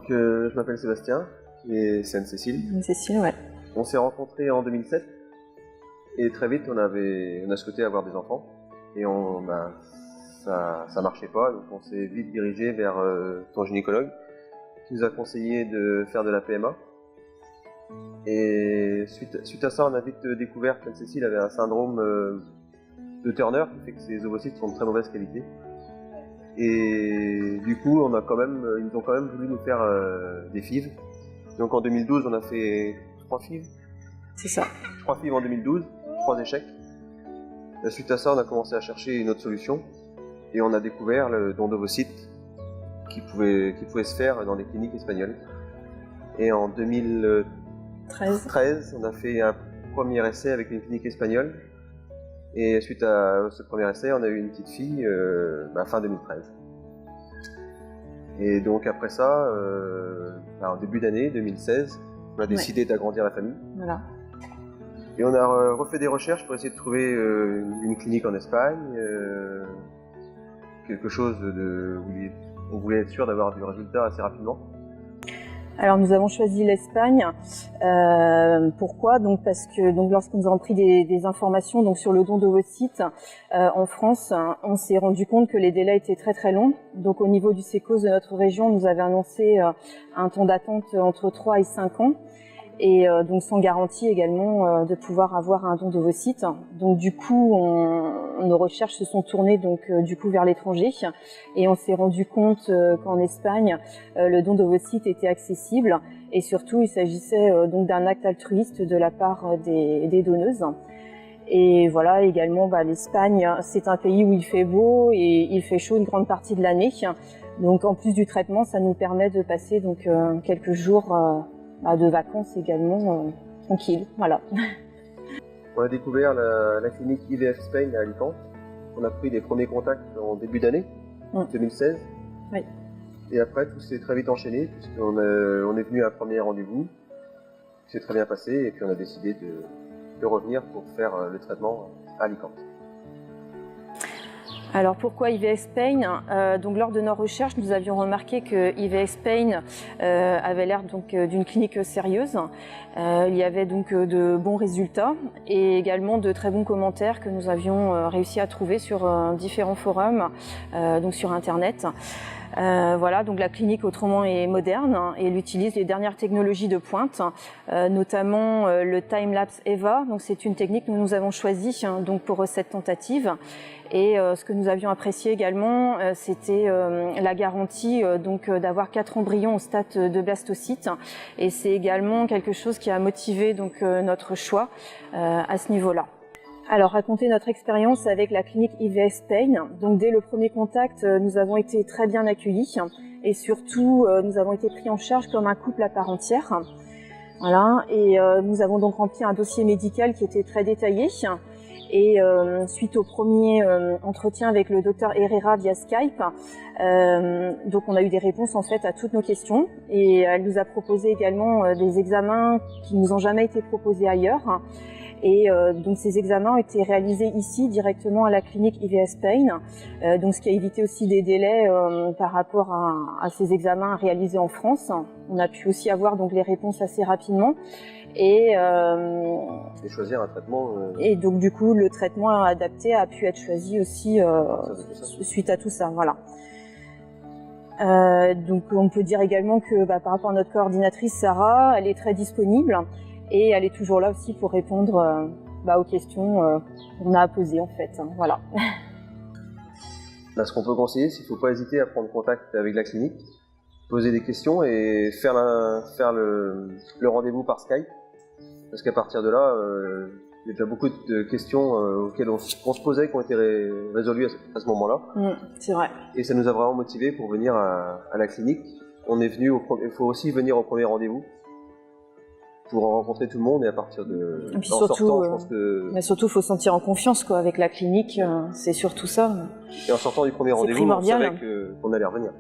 Je m'appelle Sébastien, et c'est Anne-Cécile. Anne-Cécile, ouais. On s'est rencontrés en 2007, et très vite on a souhaité avoir des enfants, et ça marchait pas, donc on s'est vite dirigé vers ton gynécologue, qui nous a conseillé de faire de la PMA. Et suite à ça, on a vite découvert qu'Anne-Cécile avait un syndrome de Turner, qui fait que ses ovocytes sont de très mauvaise qualité. Et du coup, ils ont quand même voulu nous faire des FIV. Donc en 2012, on a fait 3 FIV. C'est ça. 3 FIV en 2012, 3 échecs. Et suite à ça, on a commencé à chercher une autre solution. Et on a découvert le don d'ovocytes qui pouvait se faire dans des cliniques espagnoles. Et en 2013, on a fait un premier essai avec une clinique espagnole. Et suite à ce premier essai, on a eu une petite fille fin 2013. Et donc après ça, en début d'année 2016, on a décidé d'agrandir la famille. Voilà. Et on a refait des recherches pour essayer de trouver une clinique en Espagne, quelque chose où on voulait être sûr d'avoir du résultat assez rapidement. Alors nous avons choisi l'Espagne. Pourquoi? Donc parce que lorsque nous avons pris des informations sur le don d'ovocytes en France, on s'est rendu compte que les délais étaient très très longs. Donc au niveau du sécos de notre région, nous avait annoncé un temps d'attente entre 3 et 5 ans. Et donc sans garantie également de pouvoir avoir un don d'ovocytes. Donc du coup, nos recherches se sont tournées vers l'étranger et on s'est rendu compte qu'en Espagne, le don d'ovocytes était accessible et surtout il s'agissait d'un acte altruiste de la part des donneuses. Et voilà, également l'Espagne, c'est un pays où il fait beau et il fait chaud une grande partie de l'année. Donc en plus du traitement, ça nous permet de passer quelques jours de vacances également tranquilles, voilà. On a découvert la clinique IVF Spain à Alicante. On a pris les premiers contacts en début d'année, 2016. Oui. Et après, tout s'est très vite enchaîné, puisqu'on est venu à un premier rendez-vous, qui s'est très bien passé, et puis on a décidé de revenir pour faire le traitement à Alicante. Alors pourquoi IVF Spain? Lors de nos recherches, nous avions remarqué que IVF Spain avait l'air d'une clinique sérieuse. Il y avait de bons résultats et également de très bons commentaires que nous avions réussi à trouver sur différents forums, sur Internet. La clinique autrement est moderne et elle utilise les dernières technologies de pointe, notamment le time-lapse EVA. Donc c'est une technique que nous avons choisie pour cette tentative. Et ce que nous avions apprécié également, c'était la garantie d'avoir 4 embryons au stade de blastocyte. Et c'est également quelque chose qui a motivé notre choix à ce niveau-là. Alors, raconter notre expérience avec la clinique IVF Spain. Donc, dès le premier contact, nous avons été très bien accueillis et surtout, nous avons été pris en charge comme un couple à part entière. Voilà. Et nous avons donc rempli un dossier médical qui était très détaillé. Et suite au premier entretien avec le docteur Herrera via Skype, on a eu des réponses en fait à toutes nos questions. Et elle nous a proposé également des examens qui nous ont jamais été proposés ailleurs. Et ces examens ont été réalisés ici directement à la clinique IVF Spain, ce qui a évité aussi des délais par rapport à ces examens réalisés en France. On a pu aussi avoir les réponses assez rapidement et choisir un traitement. Et donc du coup le traitement adapté a pu être choisi aussi suite à tout ça. Voilà. On peut dire également que par rapport à notre coordinatrice Sarah, elle est très disponible. Et elle est toujours là aussi pour répondre aux questions qu'on a à poser en fait. Voilà. Là, ce qu'on peut conseiller, c'est qu'il ne faut pas hésiter à prendre contact avec la clinique, poser des questions et faire le rendez-vous par Skype. Parce qu'à partir de là, il y a déjà beaucoup de questions auxquelles on se posait qui ont été résolues à ce moment-là. C'est vrai. Et ça nous a vraiment motivés pour venir à la clinique. Il faut aussi venir au premier rendez-vous pour rencontrer tout le monde et à partir de et puis surtout, sortant, je pense que... Mais surtout, il faut se sentir en confiance avec la clinique, c'est surtout ça. Et en sortant du premier rendez-vous, on savait qu'on allait revenir.